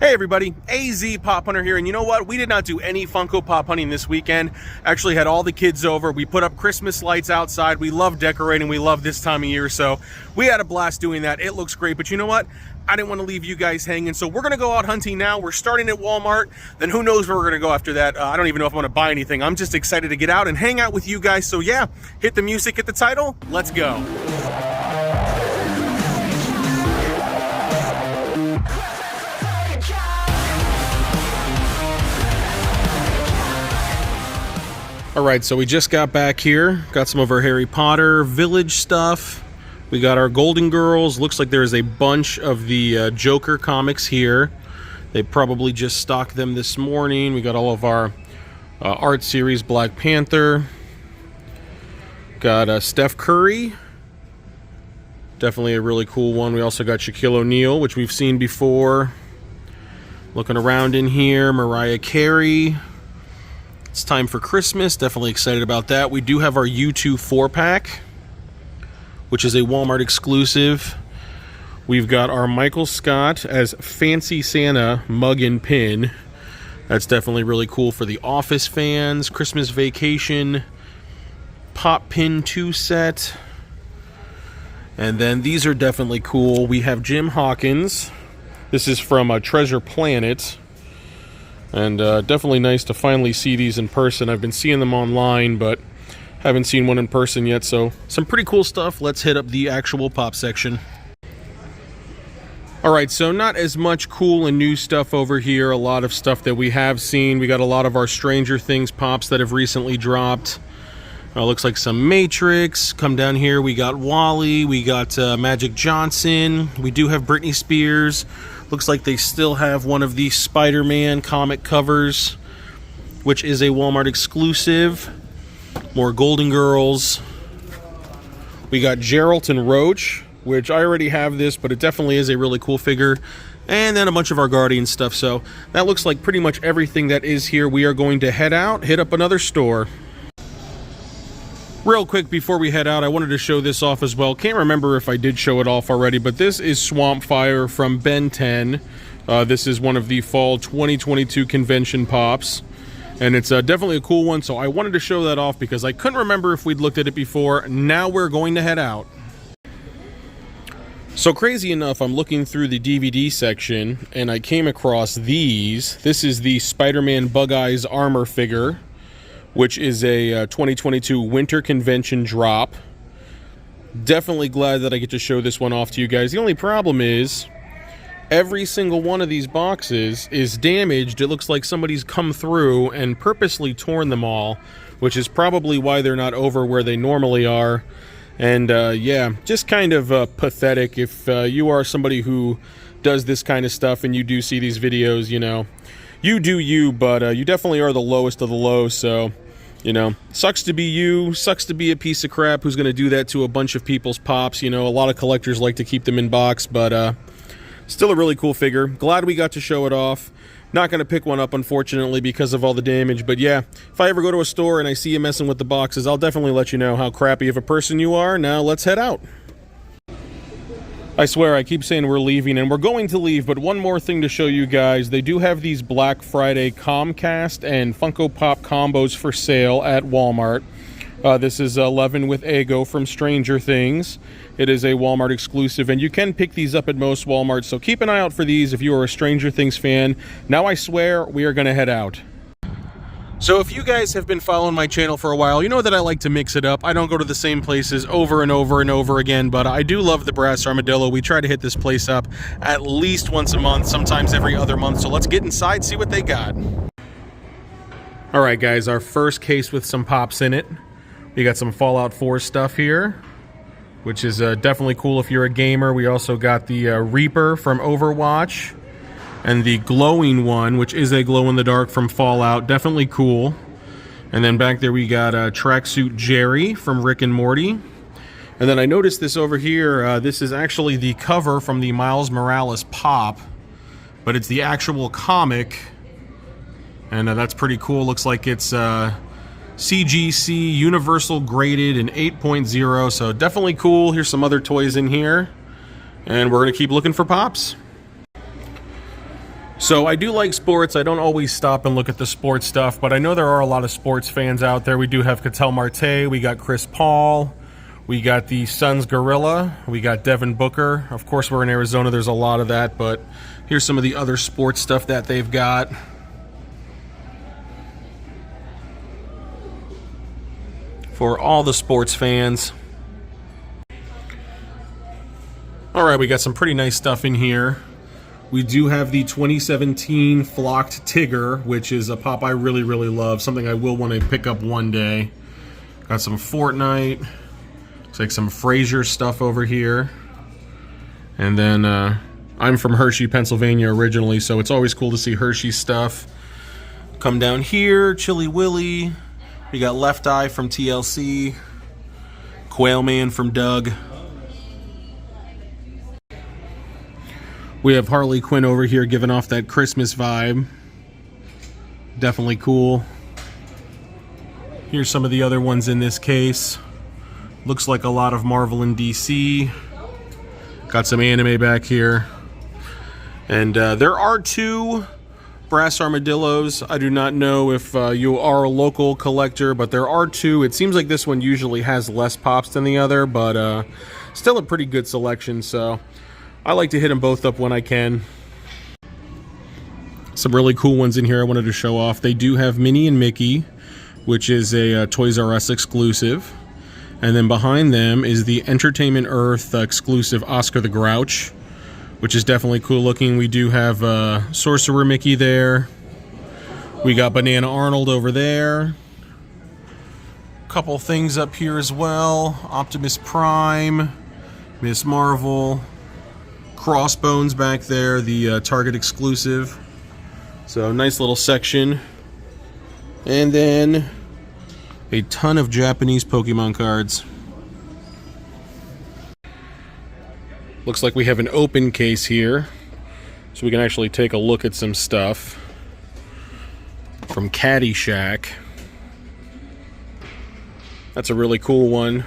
Hey everybody, AZ Pop Hunter here, and you know what? We did not do any Funko Pop hunting this weekend. Actually had all the kids over. We put up Christmas lights outside. We love decorating. We love this time of year, so we had a blast doing that. It looks great, but you know what? I didn't want to leave you guys hanging, so we're going to go out hunting now. We're starting at Walmart, then who knows where we're going to go after that. I don't even know if I'm going to buy anything. I'm just excited to get out and hang out with you guys, so yeah, hit the music, hit the title, let's go. All right, so we just got back here, got some of our Harry Potter Village stuff. We got our Golden Girls. Looks like there's a bunch of the Joker comics here. They probably just stocked them this morning. We got all of our art series Black Panther. Got Steph Curry. Definitely a really cool one. We also got Shaquille O'Neal, which we've seen before. Looking around in here, Mariah Carey. It's time for Christmas. Definitely excited about that. We do have our U2 4-pack, which is a Walmart exclusive. We've got our Michael Scott as Fancy Santa mug and pin. That's definitely really cool for the Office fans. Christmas Vacation Pop Pin 2 set. And then these are definitely cool. We have Jim Hawkins. This is from Treasure Planet. And definitely nice to finally see these in person. I've been seeing them online, but haven't seen one in person yet. So some pretty cool stuff. Let's hit up the actual pop section. All right, so not as much cool and new stuff over here. A lot of stuff that we have seen. We got a lot of our Stranger Things pops that have recently dropped. Looks like some Matrix. Come down here, we got Wally. We got Magic Johnson. We do have Britney Spears. Looks like they still have one of the Spiderman comic covers, which is a Walmart exclusive. More Golden Girls. We got Geraldton Roach, which I already have this, but it definitely is a really cool figure. And then a bunch of our Guardian stuff. So that looks like pretty much everything that is here. We are going to head out, hit up another store. Real quick before we head out, I wanted to show this off as well. Can't remember if I did show it off already, but this is Swamp Fire from Ben 10. This is one of the fall 2022 convention pops, and it's definitely a cool one, so I wanted to show that off because I couldn't remember if we'd looked at it before. Now we're going to head out. So crazy enough, I'm looking through the DVD section, and I came across these. This is the Spider-Man Bug Eyes armor figure, which is a 2022 winter convention drop. Definitely glad that I get to show this one off to you guys. The only problem is every single one of these boxes is damaged. It looks like somebody's come through and purposely torn them all, which is probably why they're not over where they normally are. And yeah, just kind of pathetic. If you are somebody who does this kind of stuff and you do see these videos, you know, you do you, but you definitely are the lowest of the low, so, you know, sucks to be you, sucks to be a piece of crap who's going to do that to a bunch of people's pops. You know, a lot of collectors like to keep them in box, but still a really cool figure. Glad we got to show it off. Not going to pick one up, unfortunately, because of all the damage, but yeah, if I ever go to a store and I see you messing with the boxes, I'll definitely let you know how crappy of a person you are. Now, let's head out. I swear, I keep saying we're leaving, and we're going to leave, but one more thing to show you guys. They do have these Black Friday Comcast and Funko Pop combos for sale at Walmart. This is 11 with Ego from Stranger Things. It is a Walmart exclusive, and you can pick these up at most Walmarts, so keep an eye out for these if you are a Stranger Things fan. Now I swear, we are going to head out. So if you guys have been following my channel for a while, you know that I like to mix it up. I don't go to the same places over and over and over again, but I do love the Brass Armadillo. We try to hit this place up at least once a month, sometimes every other month. So let's get inside, see what they got. All right, guys, our first case with some pops in it. We got some Fallout 4 stuff here, which is definitely cool if you're a gamer. We also got the Reaper from Overwatch. And the glowing one, which is a glow-in-the-dark from Fallout. Definitely cool. And then back there we got Tracksuit Jerry from Rick and Morty. And then I noticed this over here. This is actually the cover from the Miles Morales pop. But it's the actual comic. And that's pretty cool. Looks like it's CGC Universal graded in 8.0. So definitely cool. Here's some other toys in here. And we're going to keep looking for pops. So I do like sports. I don't always stop and look at the sports stuff, but I know there are a lot of sports fans out there. We do have Ketel Marte, we got Chris Paul, we got the Suns Gorilla, we got Devin Booker. Of course, we're in Arizona, there's a lot of that, but here's some of the other sports stuff that they've got. For all the sports fans. All right, we got some pretty nice stuff in here. We do have the 2017 Flocked Tigger, which is a pop I really, really love. Something I will want to pick up one day. Got some Fortnite. Looks like some Frasier stuff over here. And then I'm from Hershey, Pennsylvania originally, so it's always cool to see Hershey stuff. Come down here, Chili Willy. We got Left Eye from TLC. Quail Man from Doug. We have Harley Quinn over here giving off that Christmas vibe. Definitely cool. Here's some of the other ones in this case. Looks like a lot of Marvel and DC. Got some anime back here. And there are 2 brass armadillos. I do not know if you are a local collector, but there are 2. It seems like this one usually has less pops than the other, but still a pretty good selection, so I like to hit them both up when I can. Some really cool ones in here I wanted to show off. They do have Minnie and Mickey, which is a Toys R Us exclusive. And then behind them is the Entertainment Earth exclusive Oscar the Grouch, which is definitely cool looking. We do have Sorcerer Mickey there. We got Banana Arnold over there. Couple things up here as well. Optimus Prime, Miss Marvel. Crossbones back there, the Target exclusive. So nice little section. And then a ton of Japanese Pokemon cards. Looks like we have an open case here, so we can actually take a look at some stuff from Caddyshack. That's a really cool one.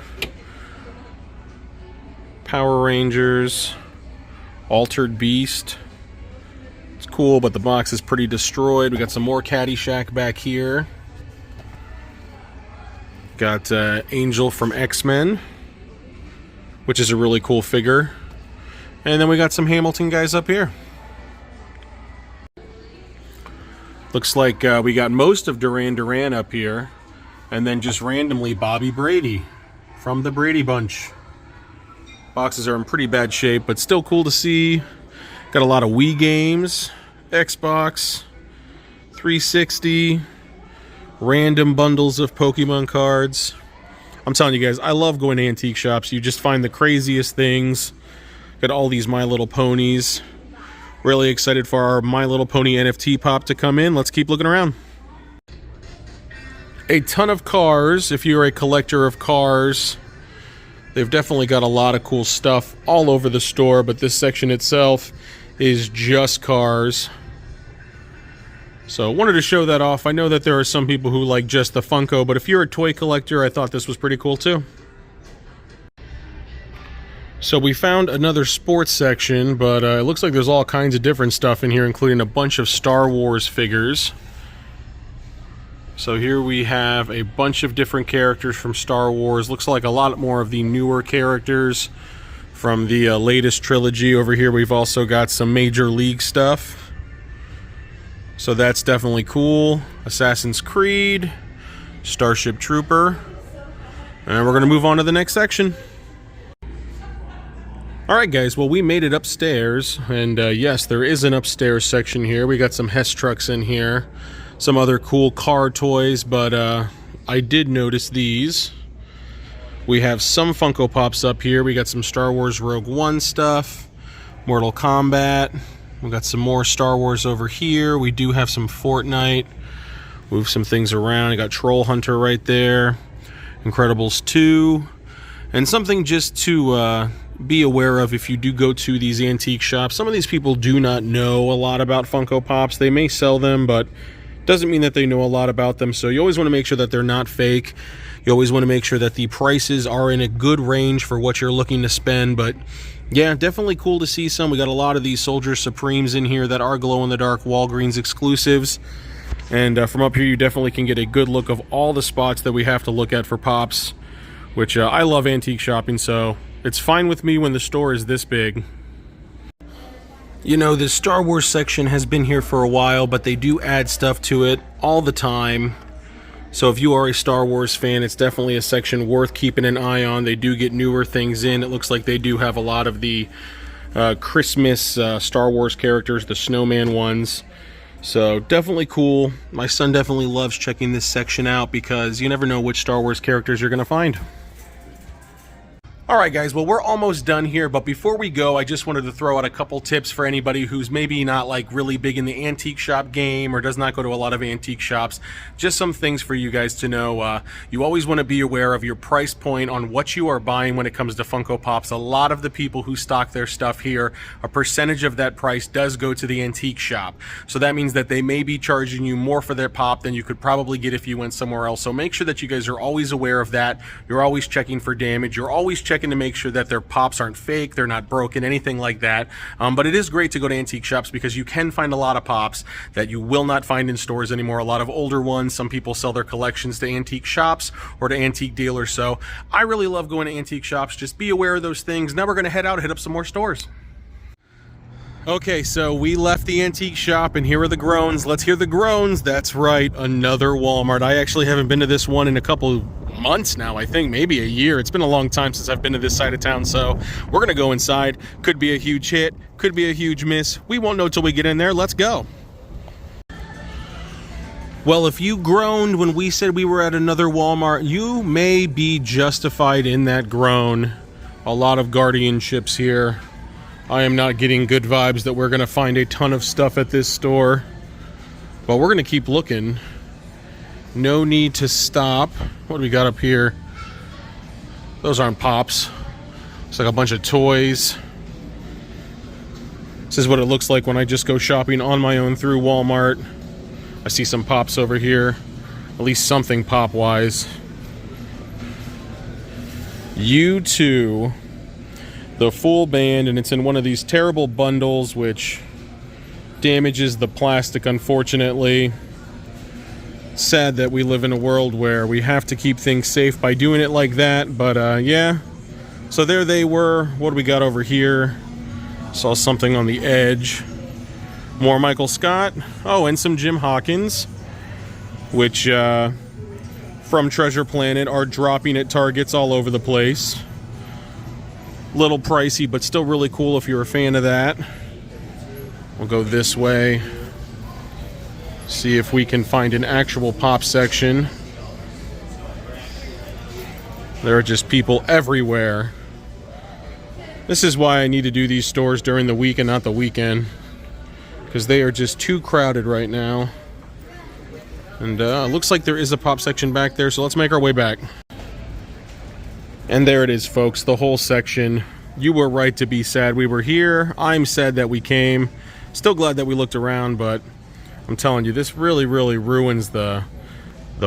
Power Rangers. Altered Beast. It's cool, but the box is pretty destroyed. We got some more Caddyshack back here. Got Angel from X-Men, which is a really cool figure. And then we got some Hamilton guys up here. Looks like we got most of Duran Duran up here, and then just randomly Bobby Brady from the Brady Bunch. Boxes are in pretty bad shape, but still cool to see. Got a lot of Wii games, Xbox, 360, random bundles of Pokemon cards. I'm telling you guys, I love going to antique shops. You just find the craziest things. Got all these My Little Ponies. Really excited for our My Little Pony NFT pop to come in. Let's keep looking around. A ton of cars. If you're a collector of cars, they've definitely got a lot of cool stuff all over the store, but this section itself is just cars. So wanted to show that off. I know that there are some people who like just the Funko, but if you're a toy collector, I thought this was pretty cool too. So we found another sports section, but it looks like there's all kinds of different stuff in here, including a bunch of Star Wars figures. So here we have a bunch of different characters from Star Wars. Looks like a lot more of the newer characters from the latest trilogy. Over here we've also got some Major League stuff. So that's definitely cool. Assassin's Creed, Starship Trooper. And we're going to move on to the next section. Alright guys, well we made it upstairs. And yes, there is an upstairs section here. We got some Hess trucks in here. Some other cool car toys, but I did notice these. We have some Funko Pops up here. We got some Star Wars Rogue One stuff, Mortal Kombat. We got some more Star Wars over here. We do have some Fortnite. Move some things around. I got Troll Hunter right there. Incredibles 2. And something just to be aware of if you do go to these antique shops. Some of these people do not know a lot about Funko Pops. They may sell them, but doesn't mean that they know a lot about them. So you always want to make sure that they're not fake. You always want to make sure that the prices are in a good range for what you're looking to spend, but Yeah, definitely cool to see some. We got a lot of these Soldier Supremes in here that are glow-in-the-dark Walgreens exclusives. And from up here, you definitely can get a good look of all the spots that we have to look at for Pops, which I love antique shopping, so it's fine with me when the store is this big. You know, the Star Wars section has been here for a while, but they do add stuff to it all the time. So if you are a Star Wars fan, it's definitely a section worth keeping an eye on. They do get newer things in. It looks like they do have a lot of the Christmas Star Wars characters, the snowman ones. So definitely cool. My son definitely loves checking this section out because you never know which Star Wars characters you're going to find. Alright guys, well we're almost done here, but before we go, I just wanted to throw out a couple tips for anybody who's maybe not like really big in the antique shop game or does not go to a lot of antique shops. Just some things for you guys to know. You always want to be aware of your price point on what you are buying when it comes to Funko Pops. A lot of the people who stock their stuff here, a percentage of that price does go to the antique shop. So that means that they may be charging you more for their pop than you could probably get if you went somewhere else. So make sure that you guys are always aware of that. You're always checking for damage. You're always checking to make sure that their pops aren't fake, they're not broken, anything like that. But it is great to go to antique shops because you can find a lot of pops that you will not find in stores anymore. A lot of older ones. Some people sell their collections to antique shops or to antique dealers. So I really love going to antique shops. Just be aware of those things. Now we're going to head out and hit up some more stores. Okay, so we left the antique shop and here are the groans. Let's hear the groans. That's right, another Walmart. I actually haven't been to this one in a couple months now, I think, maybe a year. It's been a long time since I've been to this side of town, so we're gonna go inside. Could be a huge hit, could be a huge miss. We won't know till we get in there. Let's go. Well, if you groaned when we said we were at another Walmart, you may be justified in that groan. A lot of guardianships here. I am not getting good vibes that we're gonna find a ton of stuff at this store, but we're gonna keep looking. No need to stop. What do we got up here? Those aren't pops. It's like a bunch of toys. This is what it looks like when I just go shopping on my own through Walmart. I see some pops over here. At least something pop-wise. U2. The full band, and it's in one of these terrible bundles, which damages the plastic, unfortunately. Sad that we live in a world where we have to keep things safe by doing it like that, but yeah. So there they were. What do we got over here? Saw something on the edge. More Michael Scott. Oh, and some Jim Hawkins, which from Treasure Planet are dropping at Targets all over the place. Little pricey, but still really cool if you're a fan of that. We'll go this way. See if we can find an actual pop section. There are just people everywhere. This is why I need to do these stores during the week and not the weekend, because they are just too crowded right now. And looks like there is a pop section back there, so let's make our way back. And there it is, folks, the whole section. You were right to be sad we were here. I'm sad that we came. Still glad that we looked around, but I'm telling you, this really, really ruins the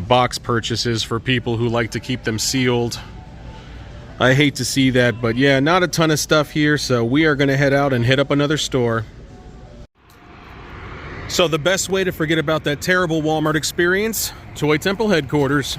box purchases for people who like to keep them sealed. I hate to see that, but yeah, not a ton of stuff here, so we are going to head out and hit up another store. So the best way to forget about that terrible Walmart experience, Toy Temple headquarters.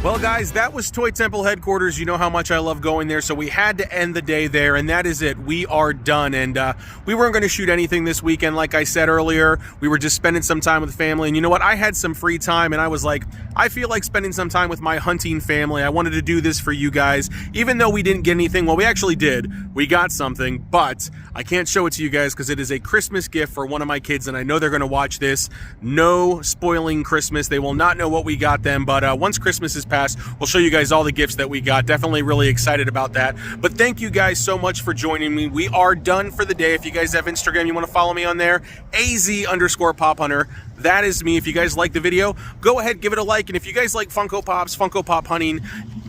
Well, guys, that was Toy Temple headquarters. You know how much I love going there, so we had to end the day there, and that is it. We are done, and we weren't going to shoot anything this weekend. Like I said earlier, we were just spending some time with family, and you know what? I had some free time, and I was like, I feel like spending some time with my hunting family. I wanted to do this for you guys, even though we didn't get anything. Well, we actually did. We got something, but I can't show it to you guys because it is a Christmas gift for one of my kids, and I know they're going to watch this. No spoiling Christmas. They will not know what we got them, but once Christmas is past, we'll show you guys all the gifts that we got. Definitely really excited about that. But thank you guys so much for joining me. We are done for the day. If you guys have Instagram, you want to follow me on there, AZ_PopHunter. That is me. If you guys like the video, go ahead, give it a like. And if you guys like Funko Pops, Funko Pop hunting,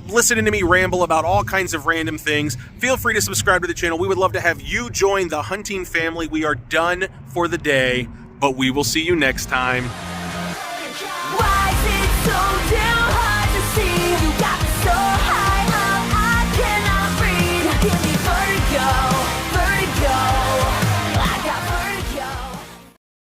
listening to me ramble about all kinds of random things, feel free to subscribe to the channel. We would love to have you join the hunting family. We are done for the day, but we will see you next time.